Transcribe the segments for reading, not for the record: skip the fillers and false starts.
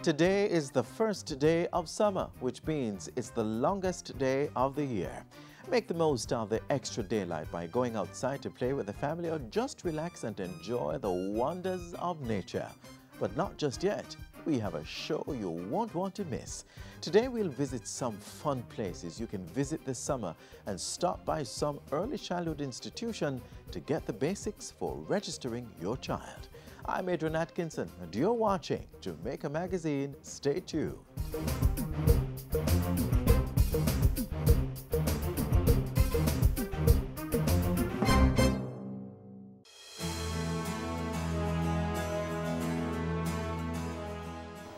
Today is the first day of summer, which means it's the longest day of the year. Make the most of the extra daylight by going outside to play with the family or just relax and enjoy the wonders of nature. But not just yet. We have a show you won't want to miss. Today we'll visit some fun places you can visit this summer and stop by some early childhood institution to get the basics for registering your child. I'm Adrian Atkinson and you're watching Jamaica Magazine. Stay tuned.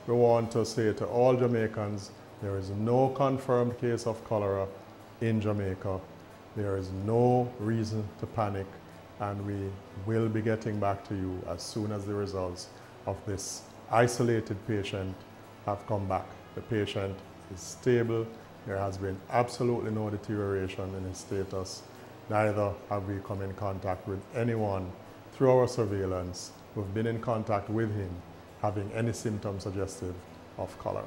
We want to say to all Jamaicans, there is no confirmed case of cholera in Jamaica. There is no reason to panic, and we will be getting back to you as soon as the results of this isolated patient have come back. The patient is stable. There has been absolutely no deterioration in his status. Neither have we come in contact with anyone through our surveillance who have been in contact with him having any symptoms suggestive of cholera.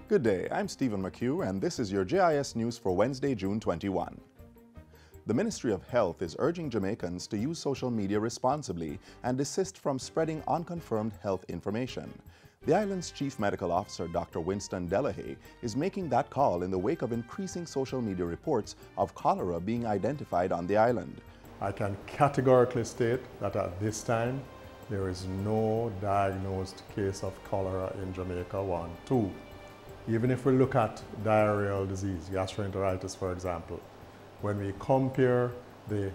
Good day, I'm Stephen McHugh, and this is your JIS News for Wednesday, June 21. The Ministry of Health is urging Jamaicans to use social media responsibly and desist from spreading unconfirmed health information. The island's Chief Medical Officer, Dr. Winston Delahaye, is making that call in the wake of increasing social media reports of cholera being identified on the island. I can categorically state that at this time, there is no diagnosed case of cholera in Jamaica. 1. 2. Even if we look at diarrheal disease, gastroenteritis, for example, when we compare the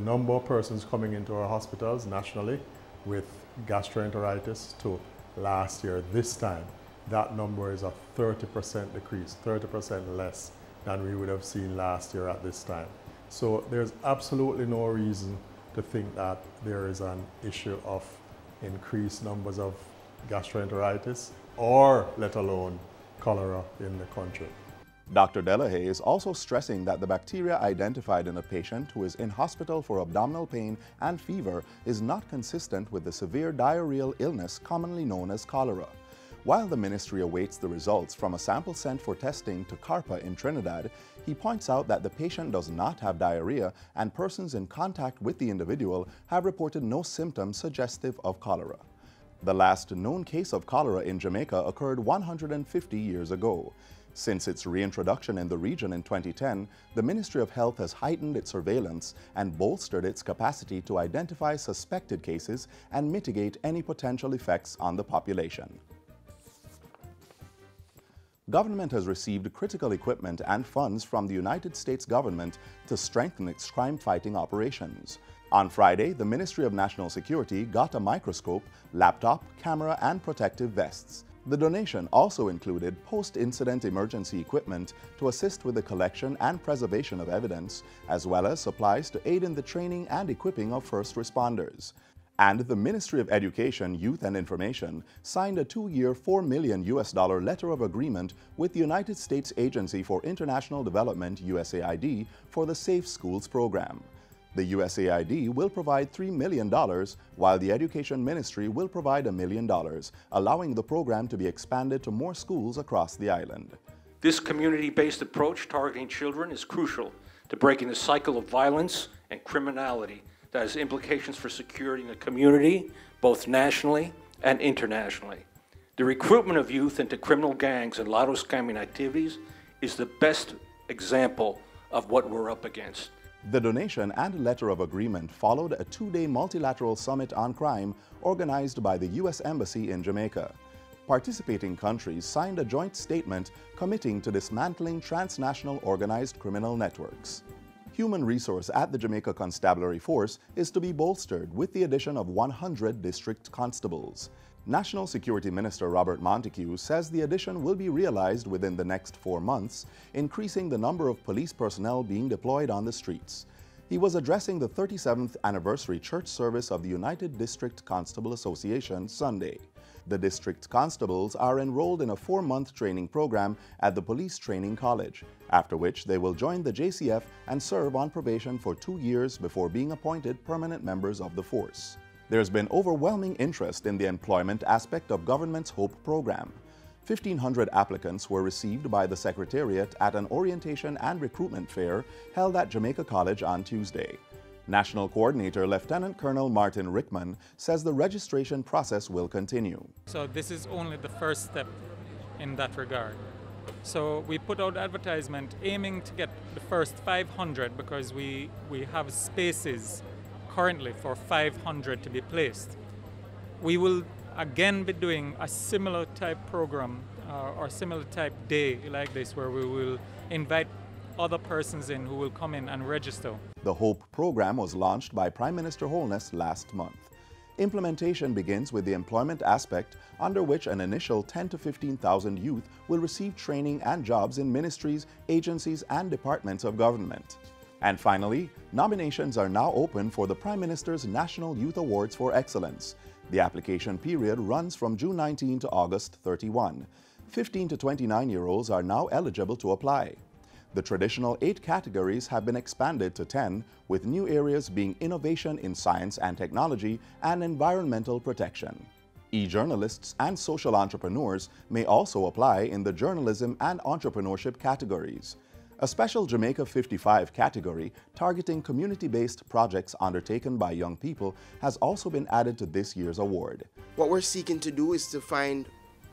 number of persons coming into our hospitals nationally with gastroenteritis to last year, this time, that number is a 30% decrease, 30% less than we would have seen last year at this time. So there's absolutely no reason to think that there is an issue of increased numbers of gastroenteritis or let alone cholera in the country. Dr. Delahaye is also stressing that the bacteria identified in a patient who is in hospital for abdominal pain and fever is not consistent with the severe diarrheal illness commonly known as cholera. While the ministry awaits the results from a sample sent for testing to CARPA in Trinidad, he points out that the patient does not have diarrhea and persons in contact with the individual have reported no symptoms suggestive of cholera. The last known case of cholera in Jamaica occurred 150 years ago. Since its reintroduction in the region in 2010, the Ministry of Health has heightened its surveillance and bolstered its capacity to identify suspected cases and mitigate any potential effects on the population. Government has received critical equipment and funds from the United States government to strengthen its crime-fighting operations. On Friday, the Ministry of National Security got a microscope, laptop, camera, and protective vests. The donation also included post-incident emergency equipment to assist with the collection and preservation of evidence, as well as supplies to aid in the training and equipping of first responders. And the Ministry of Education, Youth and Information signed a 2-year $4 million letter of agreement with the United States Agency for International Development, USAID, for the Safe Schools program. The USAID will provide $3 million, while the Education Ministry will provide $1 million, allowing the program to be expanded to more schools across the island. This community-based approach targeting children is crucial to breaking the cycle of violence and criminality that has implications for security in the community, both nationally and internationally. The recruitment of youth into criminal gangs and lotto scamming activities is the best example of what we're up against. The donation and letter of agreement followed a 2-day multilateral summit on crime organized by the U.S. Embassy in Jamaica. Participating countries signed a joint statement committing to dismantling transnational organized criminal networks. Human resource at the Jamaica Constabulary Force is to be bolstered with the addition of 100 district constables. National Security Minister Robert Montego says the addition will be realized within the next 4 months, increasing the number of police personnel being deployed on the streets. He was addressing the 37th anniversary church service of the United District Constable Association Sunday. The district constables are enrolled in a 4-month training program at the Police Training College, after which they will join the JCF and serve on probation for 2 years before being appointed permanent members of the force. There's been overwhelming interest in the employment aspect of government's HOPE program. 1,500 applicants were received by the Secretariat at an orientation and recruitment fair held at Jamaica College on Tuesday. National Coordinator Lieutenant Colonel Martin Rickman says the registration process will continue. So this is only the first step in that regard. So we put out advertisement aiming to get the first 500 because we have spaces currently for 500 to be placed. We will again be doing a similar type program or similar type day like this where we will invite other persons in who will come in and register. The HOPE program was launched by Prime Minister Holness last month. Implementation begins with the employment aspect, under which an initial 10,000 to 15,000 youth will receive training and jobs in ministries, agencies, and departments of government. And finally, nominations are now open for the Prime Minister's National Youth Awards for Excellence. The application period runs from June 19 to August 31. 15 to 29-year-olds are now eligible to apply. The traditional 8 categories have been expanded to 10, with new areas being innovation in science and technology and environmental protection. E-journalists and social entrepreneurs may also apply in the journalism and entrepreneurship categories. A special Jamaica 55 category targeting community-based projects undertaken by young people has also been added to this year's award. What we're seeking to do is to find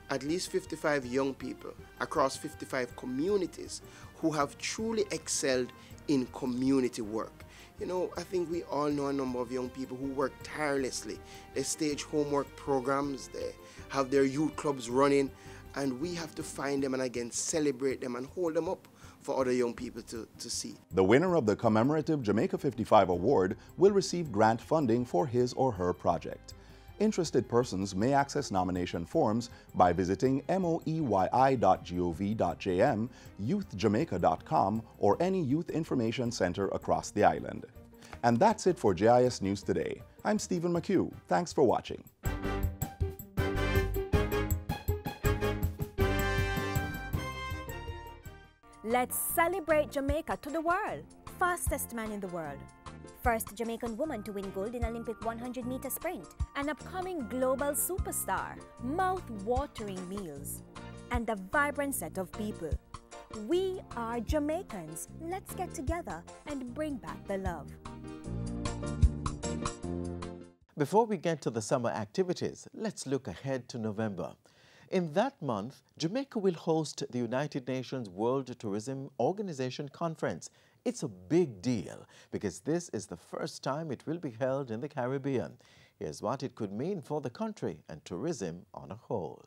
at least 55 young people across 55 communities who have truly excelled in community work. You know, I think we all know a number of young people who work tirelessly. They stage homework programs, they have their youth clubs running, and we have to find them and again celebrate them and hold them up for other young people to see. The winner of the commemorative Jamaica 55 Award will receive grant funding for his or her project. Interested persons may access nomination forms by visiting moeyi.gov.jm, youthjamaica.com, or any youth information center across the island. And that's it for JIS News Today. I'm Stephen McHugh. Thanks for watching. Let's celebrate Jamaica to the world. Fastest man in the world. First Jamaican woman to win gold in Olympic 100-meter sprint. An upcoming global superstar. Mouth-watering meals. And a vibrant set of people. We are Jamaicans. Let's get together and bring back the love. Before we get to the summer activities, let's look ahead to November. In that month, Jamaica will host the United Nations World Tourism Organization Conference. It's a big deal because this is the first time it will be held in the Caribbean. Here's what it could mean for the country and tourism on a whole.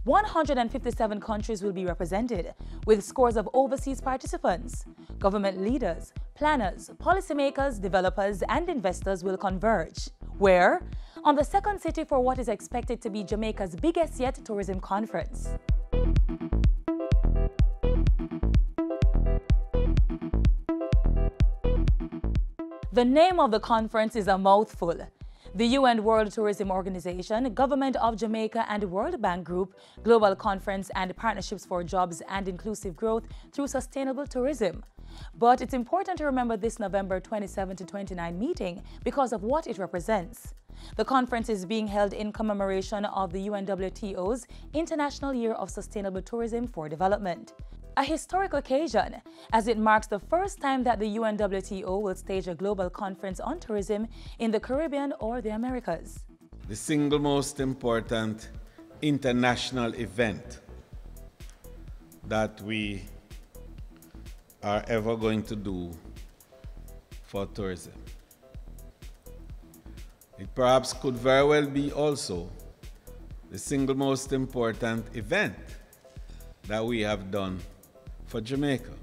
157 countries will be represented, with scores of overseas participants. Government leaders, planners, policymakers, developers, and investors will converge. Where? On the second city for what is expected to be Jamaica's biggest yet tourism conference. The name of the conference is a mouthful. The UN World Tourism Organization, Government of Jamaica and World Bank Group, Global Conference and Partnerships for Jobs and Inclusive Growth through Sustainable Tourism. But it's important to remember this November 27 to 29 meeting because of what it represents. The conference is being held in commemoration of the UNWTO's International Year of Sustainable Tourism for Development. A historic occasion, as it marks the first time that the UNWTO will stage a global conference on tourism in the Caribbean or the Americas. The single most important international event that we are ever going to do for tourism. It perhaps could very well be also the single most important event that we have done for Jamaica.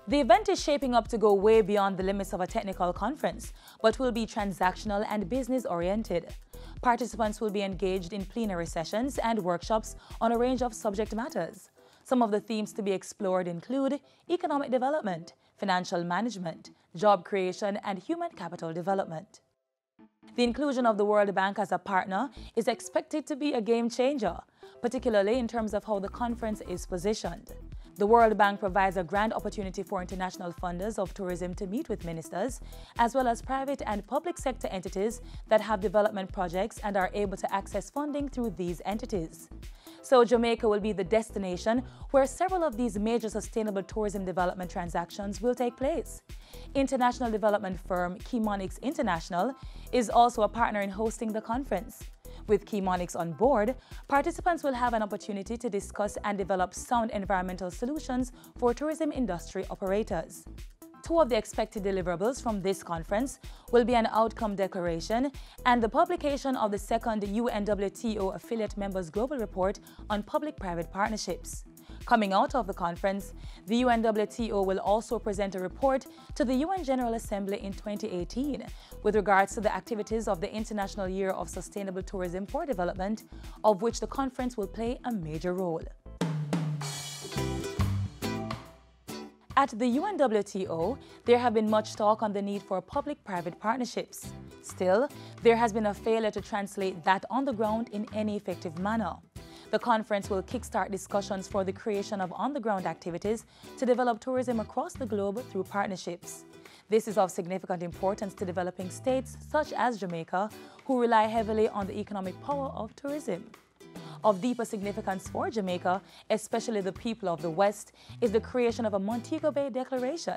The event is shaping up to go way beyond the limits of a technical conference, but will be transactional and business-oriented. Participants will be engaged in plenary sessions and workshops on a range of subject matters. Some of the themes to be explored include economic development, financial management, job creation, and human capital development. The inclusion of the World Bank as a partner is expected to be a game changer, particularly in terms of how the conference is positioned. The World Bank provides a grand opportunity for international funders of tourism to meet with ministers, as well as private and public sector entities that have development projects and are able to access funding through these entities. So Jamaica will be the destination where several of these major sustainable tourism development transactions will take place. International development firm Caenwood International is also a partner in hosting the conference. With Caenwood on board, participants will have an opportunity to discuss and develop sound environmental solutions for tourism industry operators. Two of the expected deliverables from this conference will be an outcome declaration and the publication of the second UNWTO Affiliate Members Global Report on Public-Private Partnerships. Coming out of the conference, the UNWTO will also present a report to the UN General Assembly in 2018 with regards to the activities of the International Year of Sustainable Tourism for Development, of which the conference will play a major role. At the UNWTO, there have been much talk on the need for public-private partnerships. Still, there has been a failure to translate that on the ground in any effective manner. The conference will kickstart discussions for the creation of on-the-ground activities to develop tourism across the globe through partnerships. This is of significant importance to developing states such as Jamaica, who rely heavily on the economic power of tourism. Of deeper significance for Jamaica, especially the people of the West, is the creation of a Montego Bay Declaration.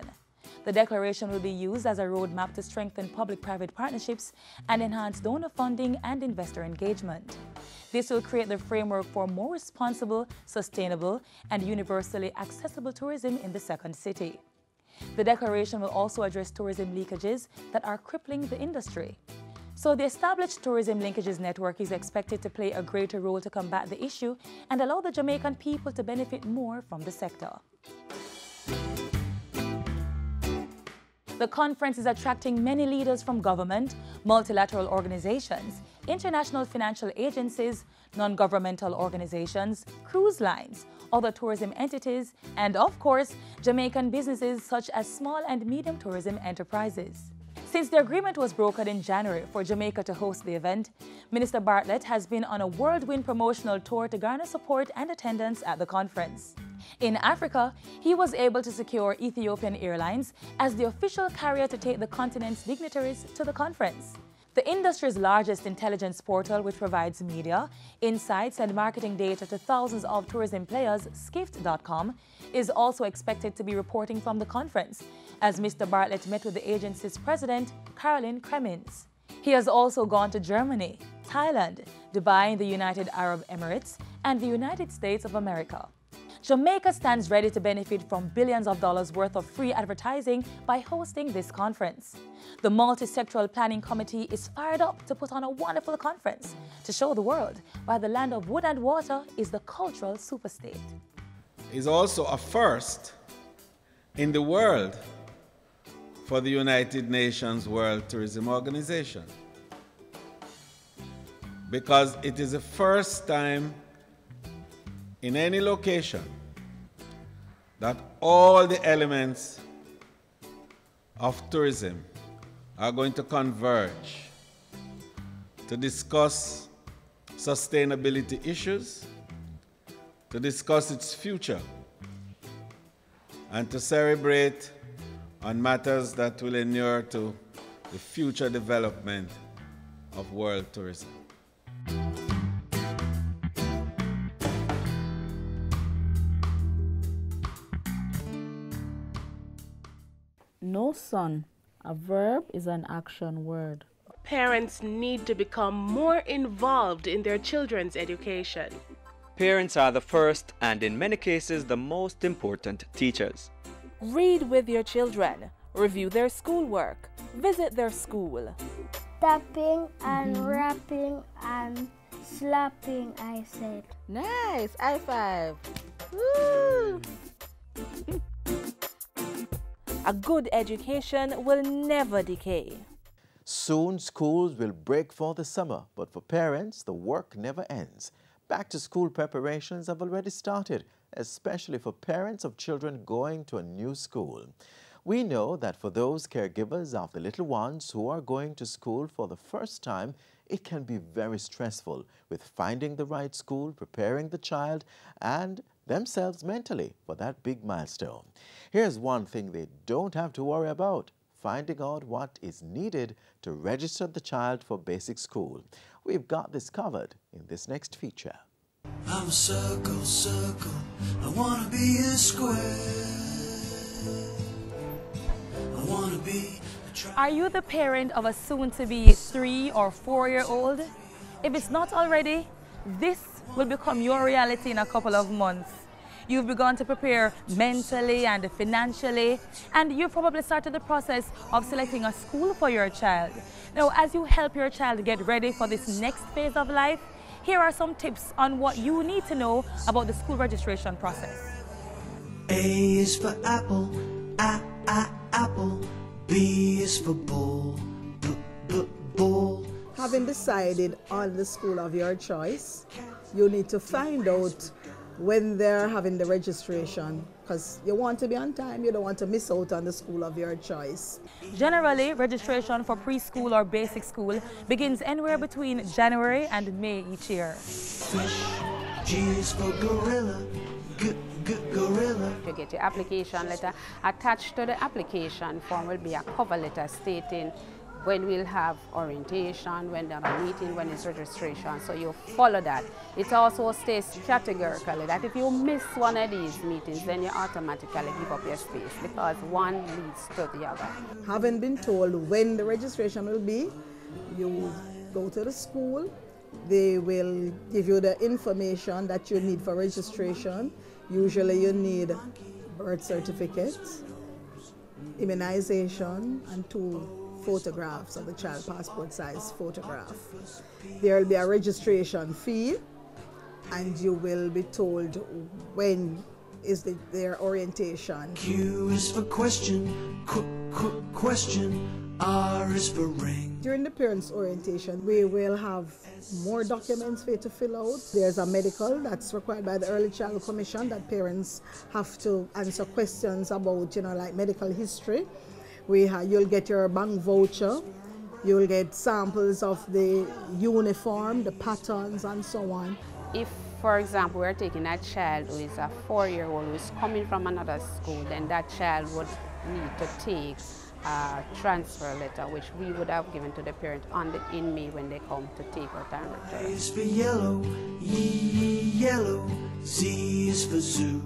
The declaration will be used as a roadmap to strengthen public-private partnerships and enhance donor funding and investor engagement. This will create the framework for more responsible, sustainable, and universally accessible tourism in the second city. The declaration will also address tourism leakages that are crippling the industry. So the established tourism linkages network is expected to play a greater role to combat the issue and allow the Jamaican people to benefit more from the sector. The conference is attracting many leaders from government, multilateral organizations, international financial agencies, non-governmental organizations, cruise lines, other tourism entities, and of course, Jamaican businesses such as small and medium tourism enterprises. Since the agreement was brokered in January for Jamaica to host the event, Minister Bartlett has been on a whirlwind promotional tour to garner support and attendance at the conference. In Africa, he was able to secure Ethiopian Airlines as the official carrier to take the continent's dignitaries to the conference. The industry's largest intelligence portal, which provides media, insights, and marketing data to thousands of tourism players, Skift.com, is also expected to be reporting from the conference, as Mr. Bartlett met with the agency's president, Caroline Kremins. He has also gone to Germany, Thailand, Dubai, the United Arab Emirates, and the United States of America. Jamaica stands ready to benefit from billions of dollars worth of free advertising by hosting this conference. The Multi-Sectoral Planning Committee is fired up to put on a wonderful conference to show the world why the land of wood and water is the cultural superstate. It's also a first in the world for the United Nations World Tourism Organization, because it is the first time in any location that all the elements of tourism are going to converge to discuss sustainability issues, to discuss its future, and to celebrate on matters that will inure to the future development of world tourism. No, son. A verb is an action word. Parents need to become more involved in their children's education. Parents are the first and in many cases the most important teachers. Read with your children. Review their schoolwork. Visit their school. Tapping and rapping and slapping, I said. Nice! High five! Woo! A good education will never decay. Soon schools will break for the summer, but for parents, the work never ends. Back-to-school preparations have already started, especially for parents of children going to a new school. We know that for those caregivers of the little ones who are going to school for the first time, it can be very stressful with finding the right school, preparing the child and themselves mentally for that big milestone. Here's one thing they don't have to worry about: finding out what is needed to register the child for basic school. We've got this covered in this next feature. I'm a circle, circle, I want to be a square. I want to be a Are you the parent of a soon-to-be 3 or 4-year-old? If it's not already, this will become your reality in a couple of months. You've begun to prepare mentally and financially, and you've probably started the process of selecting a school for your child. Now, as you help your child get ready for this next phase of life, here are some tips on what you need to know about the school registration process. A is for apple, apple. B is for bull, bull. Having decided on the school of your choice, you need to find out when they're having the registration, because you want to be on time, you don't want to miss out on the school of your choice. Generally, registration for preschool or basic school begins anywhere between January and May each year. Fish, G is for gorilla, gorilla. You get your application letter. Attached to the application form will be a cover letter stating when we'll have orientation, when there are meeting, when it's registration. So you follow that. It also states categorically that if you miss one of these meetings, then you automatically give up your space because one leads to the other. Having been told when the registration will be, you go to the school. They will give you the information that you need for registration. Usually you need birth certificate, immunization, and 2 photographs of the child, passport size photograph. There will be a registration fee, and you will be told when is their orientation. Q is for question, question. R is for ring. During the parents' orientation, we will have more documents for you to fill out. There's a medical that's required by the Early Child Commission that parents have to answer questions about, like medical history. You'll get your bank voucher. You'll get samples of the uniform, the patterns, and so on. If, for example, we're taking a child who is a 4-year-old who is coming from another school, then that child would need to take a transfer letter, which we would have given to the parent in May when they come to take our time return. A is for yellow, yellow. Z is for zoo.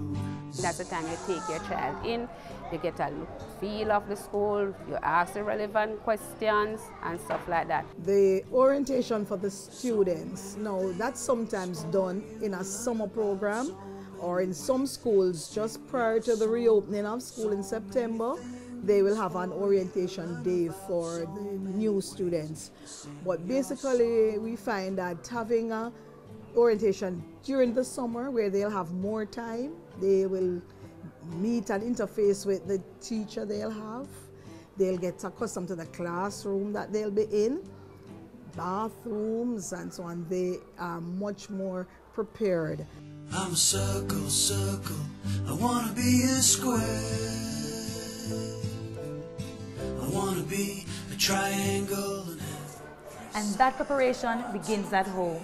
That's the time you take your child in, you get a feel of the school, you ask the relevant questions and stuff like that. The orientation for the students, now that's sometimes done in a summer program or in some schools just prior to the reopening of school in September. They will have an orientation day for the new students. But basically we find that having an orientation during the summer where they'll have more time, they will meet and interface with the teacher they'll have. They'll get accustomed to the classroom that they'll be in, bathrooms and so on. They are much more prepared. I'm a circle, circle, I want to be a square. I want to be a triangle. And that preparation begins at home.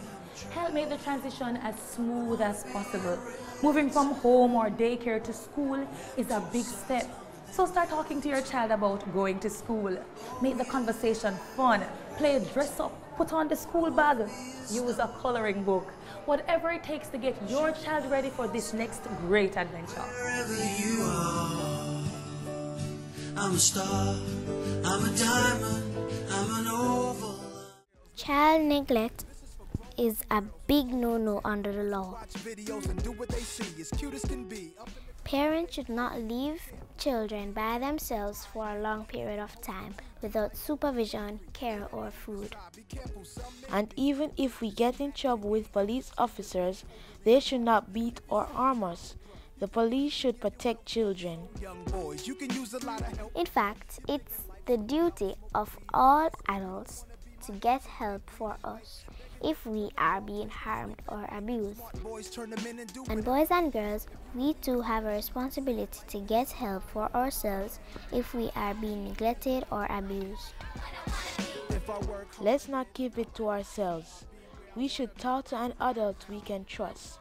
Help make the transition as smooth as possible. Moving from home or daycare to school is a big step. So start talking to your child about going to school. Make the conversation fun. Play dress up. Put on the school bag. Use a coloring book. Whatever it takes to get your child ready for this next great adventure. Wherever you are, I'm a star, I'm a diamond, I'm an oval. Child neglect is a big no-no under the law. Parents should not leave children by themselves for a long period of time without supervision, care, or food. And even if we get in trouble with police officers, they should not beat or harm us. The police should protect children. In fact, it's the duty of all adults to get help for us if we are being harmed or abused. And boys and girls, we too have a responsibility to get help for ourselves if we are being neglected or abused. Let's not keep it to ourselves. We should talk to an adult we can trust.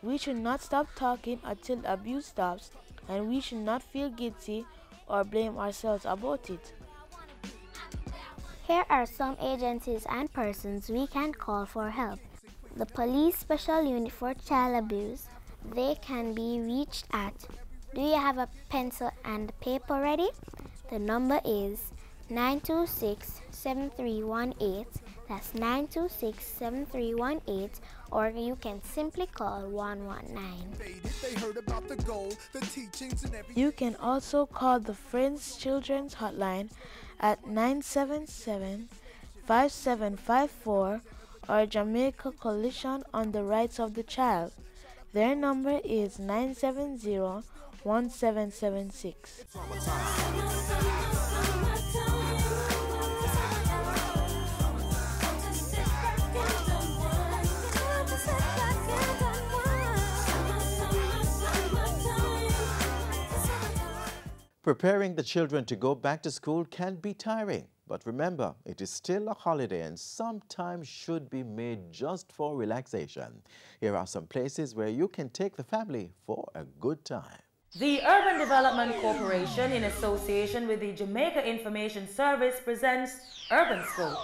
We should not stop talking until abuse stops, and we should not feel guilty or blame ourselves about it. Here are some agencies and persons we can call for help. The Police Special Unit for Child Abuse. They can be reached at, do you have a pencil and paper ready? The number is 926-7318. That's 926-7318, or you can simply call 119. You can also call the Friends Children's Hotline at 977-5754 or Jamaica Coalition on the Rights of the Child. Their number is 970-1776. Preparing the children to go back to school can be tiring, but remember, it is still a holiday and some time should be made just for relaxation. Here are some places where you can take the family for a good time. The Urban Development Corporation, in association with the Jamaica Information Service, presents Urban School.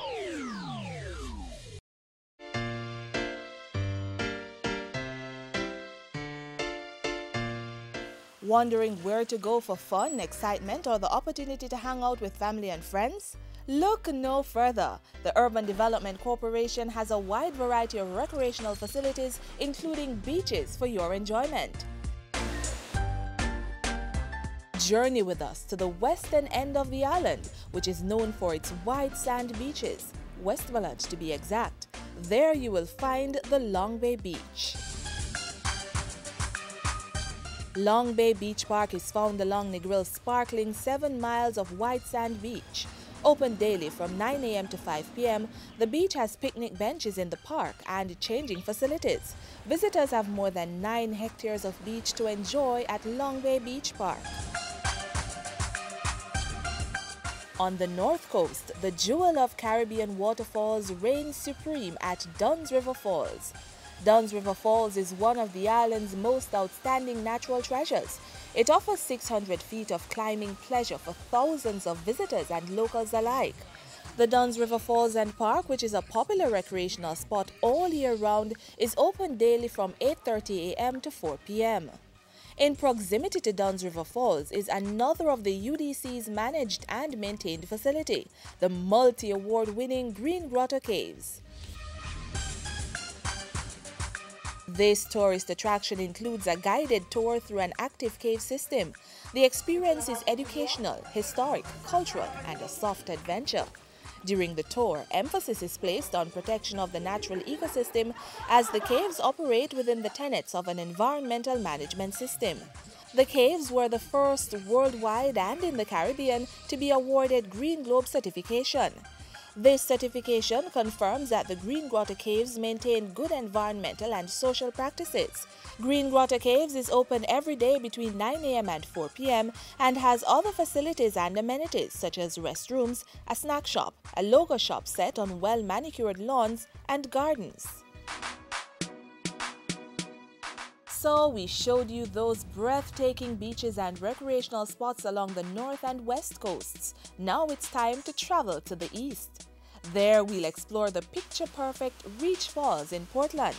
Wondering where to go for fun, excitement, or the opportunity to hang out with family and friends? Look no further. The Urban Development Corporation has a wide variety of recreational facilities, including beaches for your enjoyment. Journey with us to the western end of the island, which is known for its white sand beaches, Westmoreland to be exact. There you will find the Long Bay Beach. Long Bay Beach Park is found along Negrill's sparkling 7 miles of white sand beach. Open daily from 9 a.m. to 5 p.m., the beach has picnic benches in the park and changing facilities. Visitors have more than 9 hectares of beach to enjoy at Long Bay Beach Park. On the north coast, the jewel of Caribbean waterfalls reigns supreme at Dunn's River Falls. Dunn's River Falls is one of the island's most outstanding natural treasures. It offers 600 feet of climbing pleasure for thousands of visitors and locals alike. The Dunn's River Falls and Park, which is a popular recreational spot all year round, is open daily from 8:30 a.m. to 4 p.m. In proximity to Dunn's River Falls is another of the UDC's managed and maintained facility, the multi-award-winning Green Grotto Caves. This tourist attraction includes a guided tour through an active cave system. The experience is educational, historic, cultural, and a soft adventure. During the tour, emphasis is placed on protection of the natural ecosystem as the caves operate within the tenets of an environmental management system. The caves were the first worldwide and in the Caribbean to be awarded Green Globe certification. This certification confirms that the Green Grotto Caves maintain good environmental and social practices. Green Grotto Caves is open every day between 9 a.m. and 4 p.m. and has other facilities and amenities such as restrooms, a snack shop, a logo shop set on well-manicured lawns, and gardens. So we showed you those breathtaking beaches and recreational spots along the north and west coasts. Now it's time to travel to the east. There we'll explore the picture-perfect Reach Falls in Portland.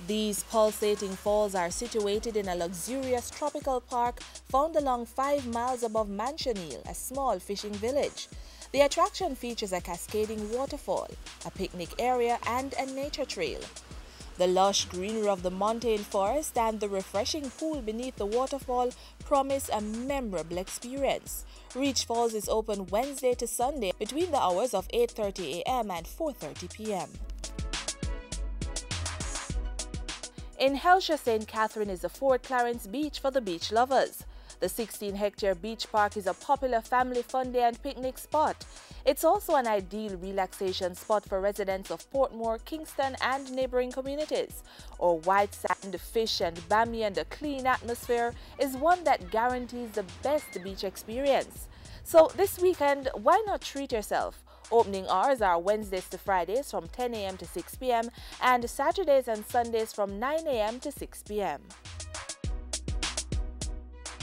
These pulsating falls are situated in a luxurious tropical park found along 5 miles above Manchonil, a small fishing village. The attraction features a cascading waterfall, a picnic area, and a nature trail. The lush greenery of the montane forest and the refreshing pool beneath the waterfall promise a memorable experience. Reach Falls is open Wednesday to Sunday between the hours of 8:30 a.m. and 4:30 p.m. In Helsha, St. Catherine is the Fort Clarence Beach for the beach lovers. The 16-hectare beach park is a popular family fun day and picnic spot. It's also an ideal relaxation spot for residents of Portmore, Kingston and neighboring communities. Our white sand, fish and bammy and a clean atmosphere is one that guarantees the best beach experience. So this weekend, why not treat yourself? Opening hours are Wednesdays to Fridays from 10 a.m. to 6 p.m. and Saturdays and Sundays from 9 a.m. to 6 p.m.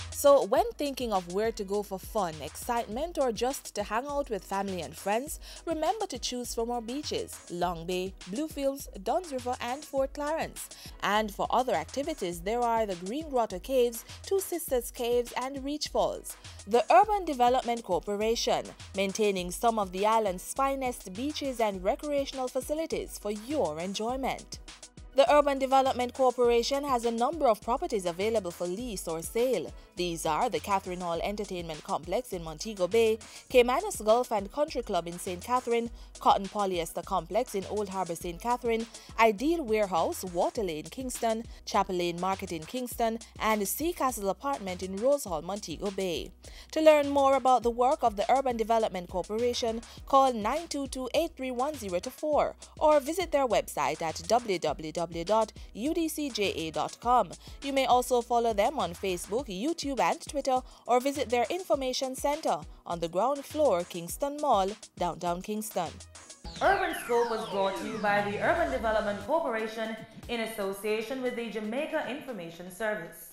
So when thinking of where to go for fun, excitement or just to hang out with family and friends, remember to choose from our beaches, Long Bay, Bluefields, Duns River and Fort Clarence. And for other activities, there are the Green Grotto Caves, Two Sisters Caves and Reach Falls. The Urban Development Corporation, maintaining some of the island's finest beaches and recreational facilities for your enjoyment. The Urban Development Corporation has a number of properties available for lease or sale. These are the Catherine Hall Entertainment Complex in Montego Bay, Caymanas Golf and Country Club in St. Catherine, Cotton Polyester Complex in Old Harbour, St. Catherine, Ideal Warehouse, Water Lane, Kingston, Chapel Lane Market in Kingston, and Sea Castle Apartment in Rose Hall, Montego Bay. To learn more about the work of the Urban Development Corporation, call 922-831-024 or visit their website at www.udcja.com. You may also follow them on Facebook, YouTube and Twitter or visit their information center on the ground floor, Kingston Mall, downtown Kingston. Urban Scope was brought to you by the Urban Development Corporation in association with the Jamaica Information Service.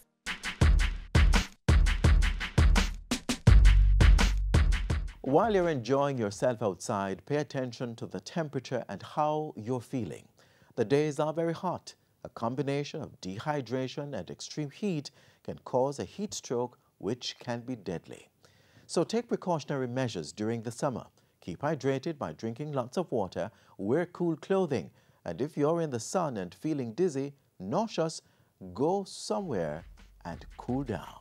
While you're enjoying yourself outside, pay attention to the temperature and how you're feeling. The days are very hot. A combination of dehydration and extreme heat can cause a heat stroke, which can be deadly. So take precautionary measures during the summer. Keep hydrated by drinking lots of water, wear cool clothing, and if you're in the sun and feeling dizzy, nauseous, go somewhere and cool down.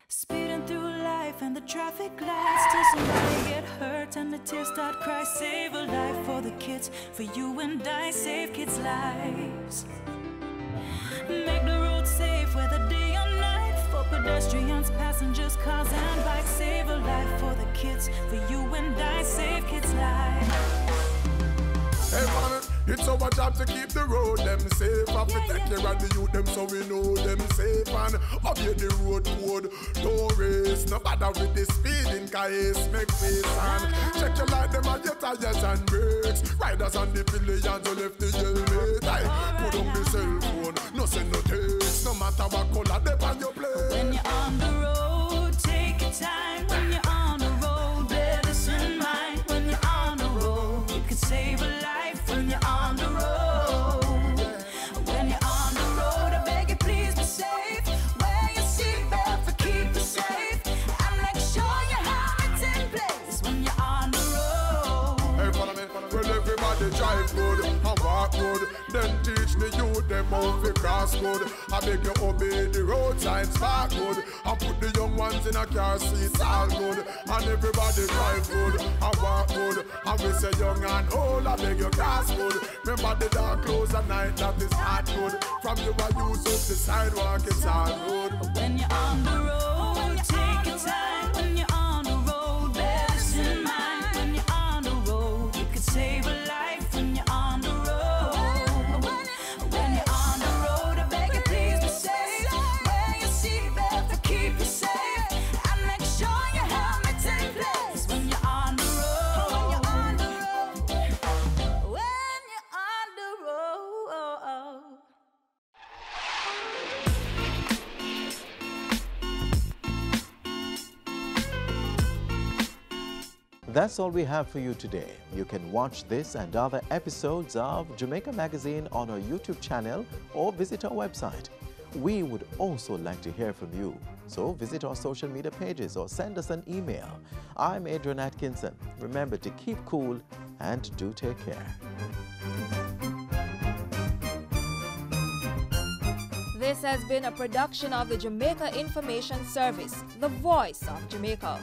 Speeding through life and the traffic lights till somebody get hurt and the tears start cry. Save a life for the kids, for you and I, save kids' lives. Make the road safe whether day or night, for pedestrians, passengers, cars and bikes. Save a life for the kids, for you and I, save kids' lives. Hey man, it's our job to keep the road them safe and protect care of the youth them so we know them safe and obey the road code. Don't race, no bother with the speeding case, make face and check your light them and your tires and brakes. Riders and the pillions who left the helmet. I put on the cell phone, no send no text, no matter what color they on your plate. When you're on the road, take your time. When you're on the road, bear this in mind. When you're on the road, you can save a life. When you're on the road, when you're on the road, I beg you please be safe. Wear your seatbelt to keep you safe, and make sure your helmet's in place when you're on the road. Hey, follow me, well everybody drive good and walk good, then teach the youth them how to cross good. I beg you obey the road signs, park good, and put the young ones in a car seats, all good. And everybody drive good and walk good, and we say young and old, I beg you cross good. Remember the dark clothes at night, that is not good. From you I use up the sidewalk, it's all good. When you're on the road, take your time. When you're on the road, bear this in mind. When you're on the road, you can save a life. When you're on the road, when you're on the road, I beg you please be safe. Wear your seatbelt to keep you safe, and make sure your helmet's in place. When you're on the road, when you're on the road, when you're on the road. That's all we have for you today. You can watch this and other episodes of Jamaica Magazine on our YouTube channel or visit our website. We would also like to hear from you, so visit our social media pages or send us an email. I'm Adrian Atkinson. Remember to keep cool and do take care. This has been a production of the Jamaica Information Service, the voice of Jamaica.